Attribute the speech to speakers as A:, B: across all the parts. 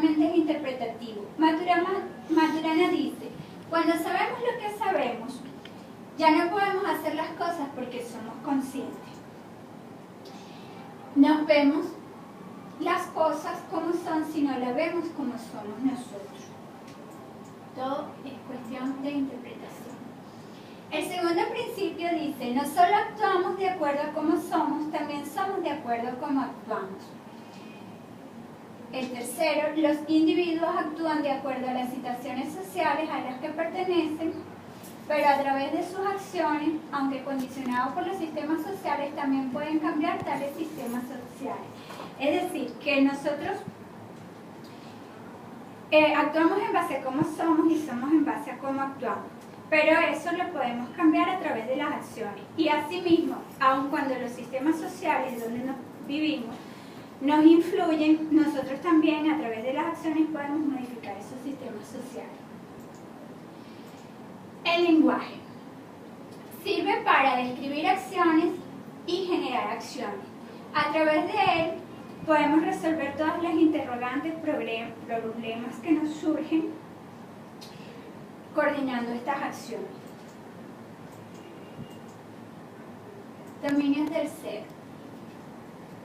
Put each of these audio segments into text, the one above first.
A: simplemente es interpretativo. Maturana dice, cuando sabemos lo que sabemos, ya no podemos hacer las cosas porque somos conscientes. No vemos las cosas como son, sino las vemos como somos nosotros. Todo es cuestión de interpretación. El segundo principio dice, no solo actuamos de acuerdo a cómo somos, también somos de acuerdo a cómo actuamos. El tercero, los individuos actúan de acuerdo a las situaciones sociales a las que pertenecen, pero a través de sus acciones, aunque condicionados por los sistemas sociales, también pueden cambiar tales sistemas sociales. Es decir, que nosotros actuamos en base a cómo somos y somos en base a cómo actuamos. Pero eso lo podemos cambiar a través de las acciones. Y asimismo, aun cuando los sistemas sociales donde nos vivimos nos influyen, nosotros también a través de las acciones podemos modificar esos sistemas sociales. El lenguaje sirve para describir acciones y generar acciones. A través de él podemos resolver todas las interrogantes, problemas que nos surgen coordinando estas acciones. Dominios del ser.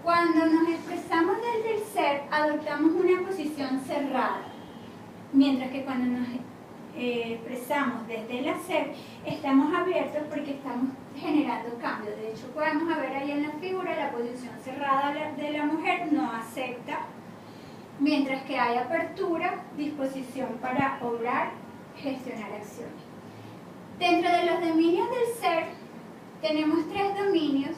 A: Cuando nos expresamos desde el ser, adoptamos una posición cerrada, mientras que cuando nos expresamos desde el hacer, estamos abiertos porque estamos generando cambios. De hecho, podemos ver ahí en la figura la posición cerrada de la mujer no acepta, mientras que hay apertura, disposición para obrar, gestionar acciones. Dentro de los dominios del ser, tenemos 3 dominios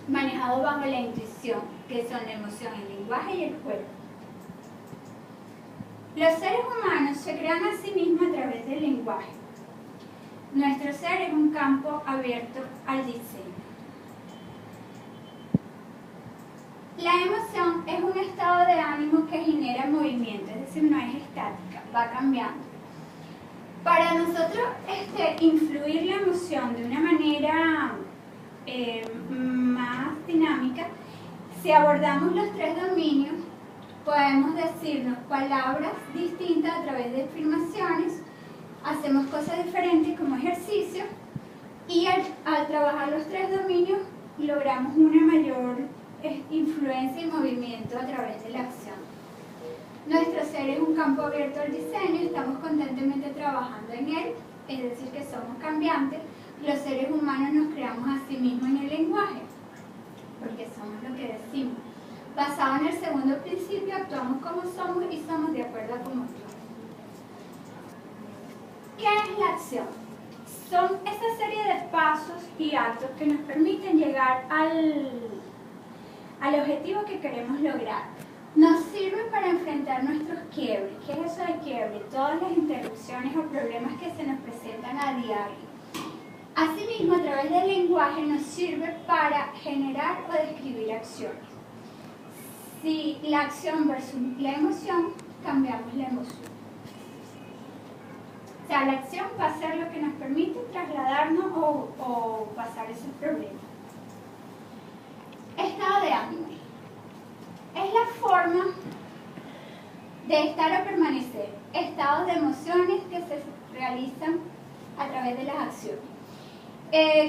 A: manejados bajo la intuición, que son la emoción, el lenguaje y el cuerpo. Los seres humanos se crean a sí mismos a través del lenguaje. Nuestro ser es un campo abierto al diseño. La emoción es un estado de ánimo que genera movimiento, es decir, no es estática, va cambiando. Para nosotros influir la emoción de una manera más dinámica, si abordamos los 3 dominios, podemos decirnos palabras distintas a través de afirmaciones, hacemos cosas diferentes como ejercicio y al trabajar los 3 dominios logramos una mayor influencia y movimiento a través de la acción. Nuestro ser es un campo abierto al diseño, estamos constantemente trabajando en él, es decir, que somos cambiantes. Los seres humanos nos creamos a sí mismos en el lenguaje, porque somos lo que decimos. Basado en el segundo principio, actuamos como somos y somos de acuerdo a cómo actuamos. ¿Qué es la acción? Son esa serie de pasos y actos que nos permiten llegar al objetivo que queremos lograr. Nos sirven para enfrentar nuestros quiebres. ¿Qué es eso de quiebre? Todas las interrupciones o problemas que se nos presentan a diario. Asimismo, a través del lenguaje nos sirve para generar o describir acciones. Si la acción versus la emoción, cambiamos la emoción. O sea, la acción va a ser lo que nos permite trasladarnos o pasar esos problemas. Estado de ánimo. Es la forma de estar o permanecer. Estados de emociones que se realizan a través de las acciones.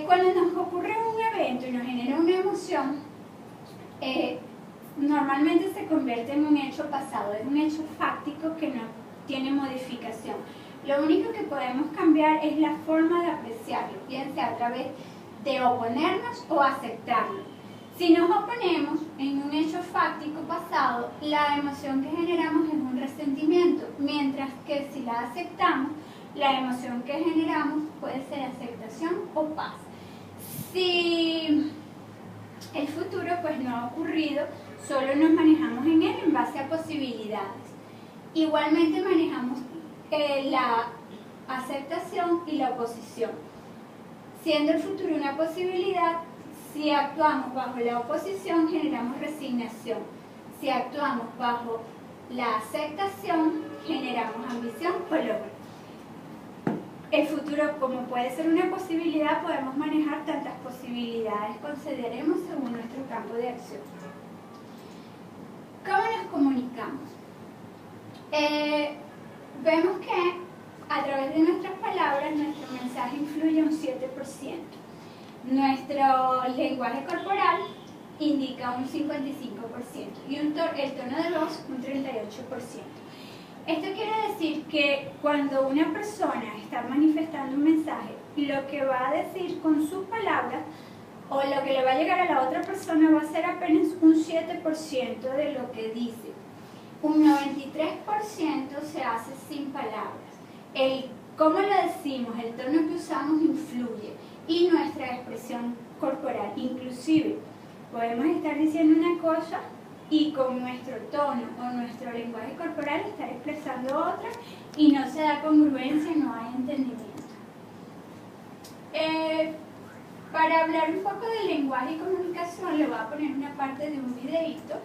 A: Cuando nos ocurre un evento y nos genera una emoción, normalmente se convierte en un hecho pasado, es un hecho fáctico que no tiene modificación. Lo único que podemos cambiar es la forma de apreciarlo, bien sea a través de oponernos o aceptarlo. Si nos oponemos en un hecho fáctico pasado, la emoción que generamos es un resentimiento, mientras que si la aceptamos, la emoción que generamos puede ser aceptación o paz. Si el futuro pues no ha ocurrido, solo nos manejamos en él en base a posibilidades. Igualmente manejamos la aceptación y la oposición. Siendo el futuro una posibilidad, si actuamos bajo la oposición, generamos resignación. Si actuamos bajo la aceptación, generamos ambición o logro. El futuro, como puede ser una posibilidad, podemos manejar tantas posibilidades consideremos según nuestro campo de acción. ¿Cómo nos comunicamos? Vemos que a través de nuestras palabras nuestro mensaje influye un 7%. Nuestro lenguaje corporal indica un 55% y el tono de voz un 38%. Esto quiere decir que cuando una persona está manifestando un mensaje, lo que va a decir con sus palabras o lo que le va a llegar a la otra persona va a ser apenas un 7% de lo que dice. Un 93% se hace sin palabras. El cómo lo decimos, el tono que usamos influye y nuestra expresión corporal. Inclusive podemos estar diciendo una cosa y con nuestro tono o nuestro lenguaje corporal estar expresando otra y no se da congruencia, no hay entendimiento. Para hablar un poco de lenguaje y comunicación, le voy a poner una parte de un videíto.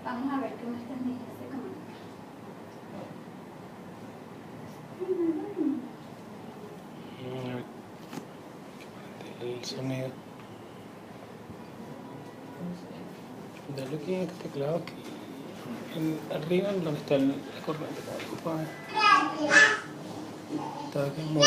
A: Vamos a ver qué me están diciendo ese
B: comentario. El sonido. Dale aquí en este teclado aquí. Arriba en donde está la corriente. Está aquí muy...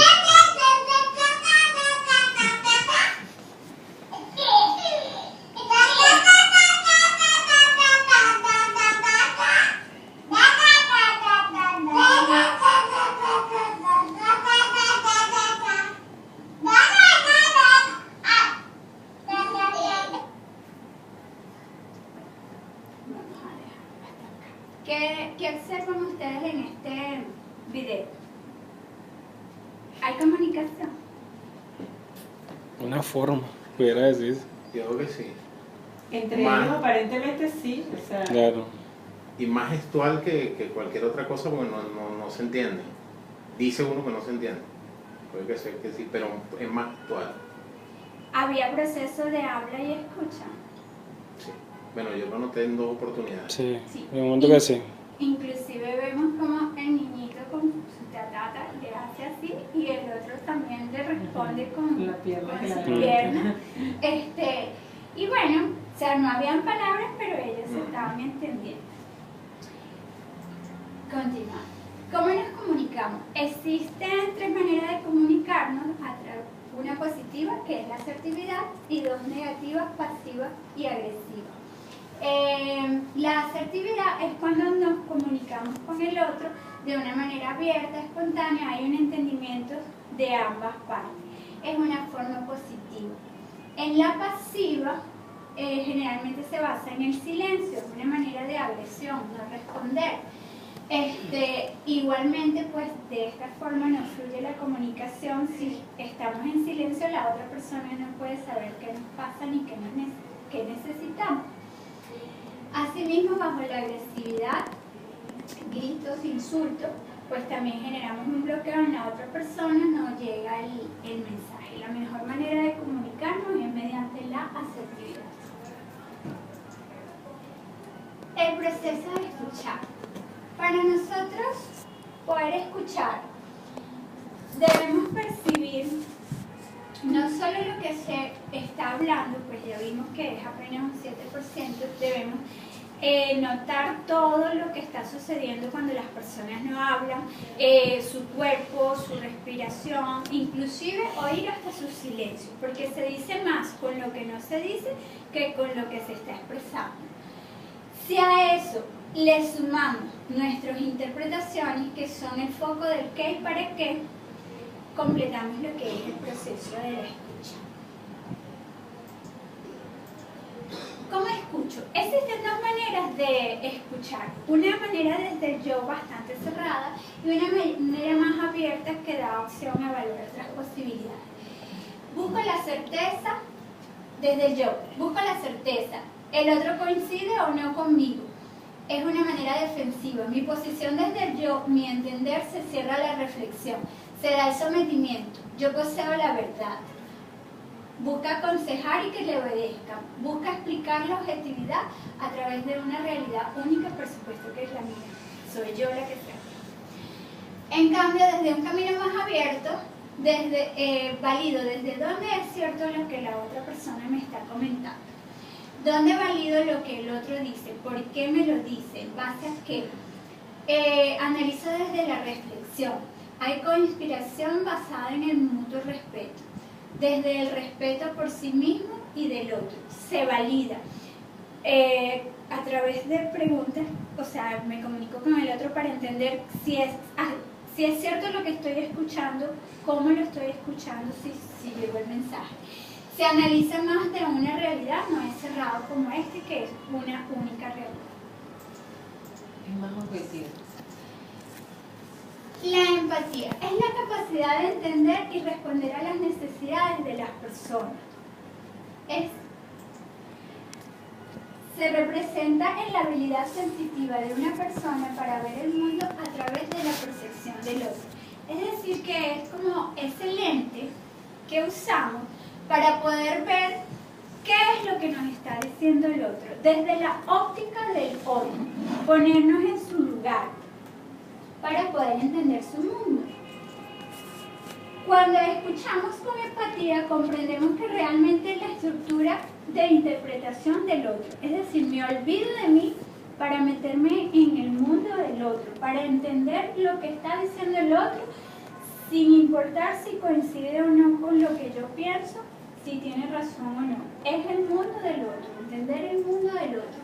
A: ¿Qué observan ustedes en este video? ¿Hay comunicación?
B: Una forma, pudiera decir.
C: Yo creo que sí.
D: Entre ellos aparentemente sí, o sea,
B: Claro.
C: Y más gestual que cualquier otra cosa porque no se entiende. Dice uno que no se entiende. Puede que sea que sí, pero es más actual.
A: ¿Había proceso de habla y escucha?
C: Sí. Bueno, yo lo noté en 2 oportunidades.
B: Sí,
A: Sí.
B: en un momento que sí.
A: Inclusive vemos como el niñito con su tatata le hace así y el otro también le responde con
D: la pierna
A: con
D: que
A: su
D: la
A: pierna. Y bueno, o sea, no habían palabras, pero ellos se estaban entendiendo. Continuamos. ¿Cómo nos comunicamos? Existen 3 maneras de comunicarnos. Una positiva, que es la asertividad, y 2 negativas, pasiva y agresiva. La asertividad es cuando nos comunicamos con el otro de una manera abierta, espontánea, hay un entendimiento de ambas partes. Es una forma positiva. En la pasiva, generalmente se basa en el silencio, es una manera de agresión, no responder. Igualmente, pues de esta forma no fluye la comunicación. Si estamos en silencio, la otra persona no puede saber qué nos pasa ni qué necesitamos. Asimismo, bajo la agresividad, gritos, insultos, pues también generamos un bloqueo en la otra persona, no llega el mensaje. La mejor manera de comunicarnos es mediante la asertividad. El proceso de escuchar. Para nosotros poder escuchar, debemos percibir no solo lo que se está hablando, pues ya vimos que es apenas un 7%, debemos notar todo lo que está sucediendo cuando las personas no hablan, su cuerpo, su respiración, inclusive oír hasta su silencio, porque se dice más con lo que no se dice que con lo que se está expresando. Si a eso le sumamos nuestras interpretaciones, que son el foco del qué y para qué, completamos lo que es el proceso de la escucha. ¿Cómo escucho? Existen 2 maneras de escuchar. Una manera desde el yo, bastante cerrada, y una manera más abierta que da opción a evaluar otras posibilidades. Busco la certeza desde el yo, busco la certeza. ¿El otro coincide o no conmigo? Es una manera defensiva. Mi posición desde el yo, mi entender, se cierra a la reflexión. Se da el sometimiento. Yo poseo la verdad. Busca aconsejar y que le obedezcan. Busca explicar la objetividad a través de una realidad única, por supuesto que es la mía. Soy yo la que sea. En cambio, desde un camino más abierto, valido desde dónde es cierto lo que la otra persona me está comentando. ¿Dónde valido lo que el otro dice? ¿Por qué me lo dice? ¿En base a qué? Analizo desde la reflexión. Hay coinspiración basada en el mutuo respeto. Desde el respeto por sí mismo y del otro. Se valida. A través de preguntas, o sea, me comunico con el otro para entender si es cierto lo que estoy escuchando, cómo lo estoy escuchando, si llegó el mensaje. Se analiza más de una realidad, no es cerrado como este, que es una única realidad.
D: Es más objetivo.
A: La empatía es la capacidad de entender y responder a las necesidades de las personas. Se representa en la habilidad sensitiva de una persona para ver el mundo a través de la percepción del otro. Es decir, que es como ese lente que usamos para poder ver qué es lo que nos está diciendo el otro, desde la óptica del otro, ponernos en su lugar para poder entender su mundo. Cuando escuchamos con empatía, comprendemos que realmente la estructura de interpretación del otro, es decir, me olvido de mí para meterme en el mundo del otro, para entender lo que está diciendo el otro, sin importar si coincide o no con lo que yo pienso, si tiene razón o no. Es el mundo del otro, entender el mundo del otro.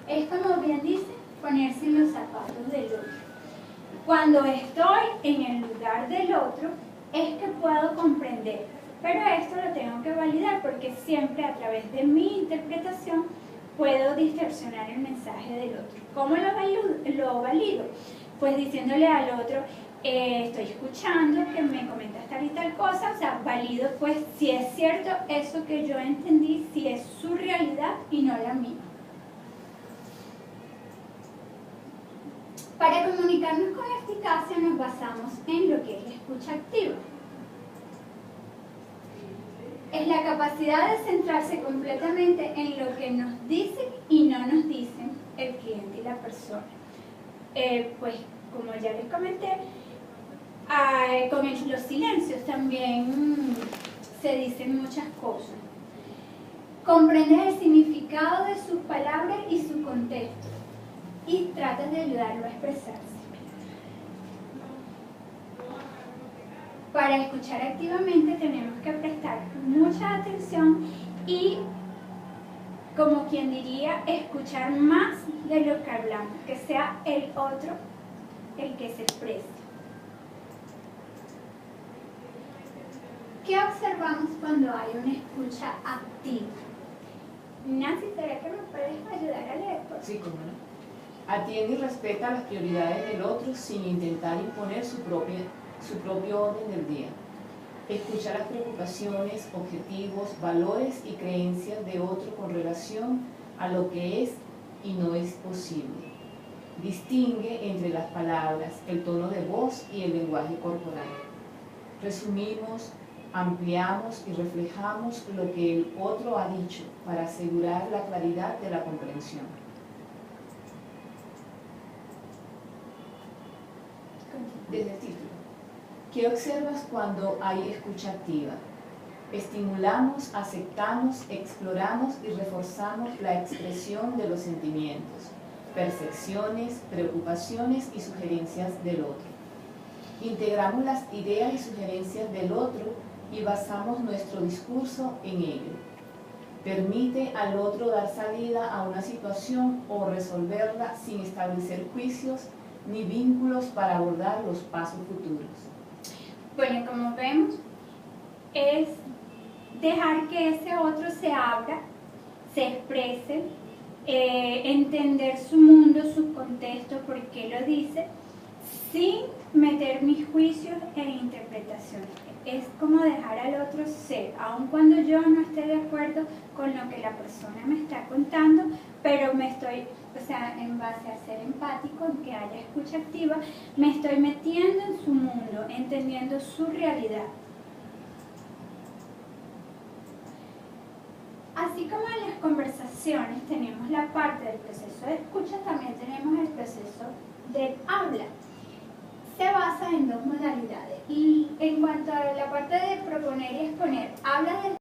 A: Es, como bien dice, ponerse en los zapatos del otro. Cuando estoy en el lugar del otro, es que puedo comprender. Pero esto lo tengo que validar porque siempre a través de mi interpretación puedo distorsionar el mensaje del otro. ¿Cómo lo valido? Pues diciéndole al otro, estoy escuchando que me comentas tal y tal cosa, o sea, valido pues si es cierto eso que yo entendí, si es su realidad y no la mía. Para comunicarnos con eficacia nos basamos en lo que es la escucha activa. Es la capacidad de centrarse completamente en lo que nos dicen y no nos dicen el cliente y la persona. Pues como ya les comenté, con los silencios también se dicen muchas cosas. Comprendes el significado de sus palabras y su contexto y tratas de ayudarlo a expresarse. Para escuchar activamente tenemos que prestar mucha atención y, como quien diría, escuchar más de lo que hablamos, que sea el otro el que se exprese. ¿Qué observamos cuando hay una escucha activa? Nancy, ¿será que me puedes ayudar a leer?
E: Sí, cómo no. Atiende y respeta las prioridades del otro sin intentar imponer su propio orden del día. Escucha las preocupaciones, objetivos, valores y creencias de otro con relación a lo que es y no es posible. Distingue entre las palabras, el tono de voz y el lenguaje corporal. Resumimos, ampliamos y reflejamos lo que el otro ha dicho para asegurar la claridad de la comprensión. Desde el título. ¿Qué observas cuando hay escucha activa? Estimulamos, aceptamos, exploramos y reforzamos la expresión de los sentimientos, percepciones, preocupaciones y sugerencias del otro. Integramos las ideas y sugerencias del otro y basamos nuestro discurso en ello. Permite al otro dar salida a una situación o resolverla sin establecer juicios ni vínculos para abordar los pasos futuros.
A: Bueno, como vemos, es dejar que ese otro se abra, se exprese, entender su mundo, su contexto, por qué lo dice, sin meter mis juicios e interpretaciones. Es como dejar al otro ser, aun cuando yo no esté de acuerdo con lo que la persona me está contando, pero me estoy, o sea, en base a ser empático, en que haya escucha activa, me estoy metiendo en su mundo, entendiendo su realidad. Así como en las conversaciones tenemos la parte del proceso de escucha, también tenemos el proceso del habla. Se basa en dos modalidades. Y en cuanto a la parte de proponer y exponer, habla del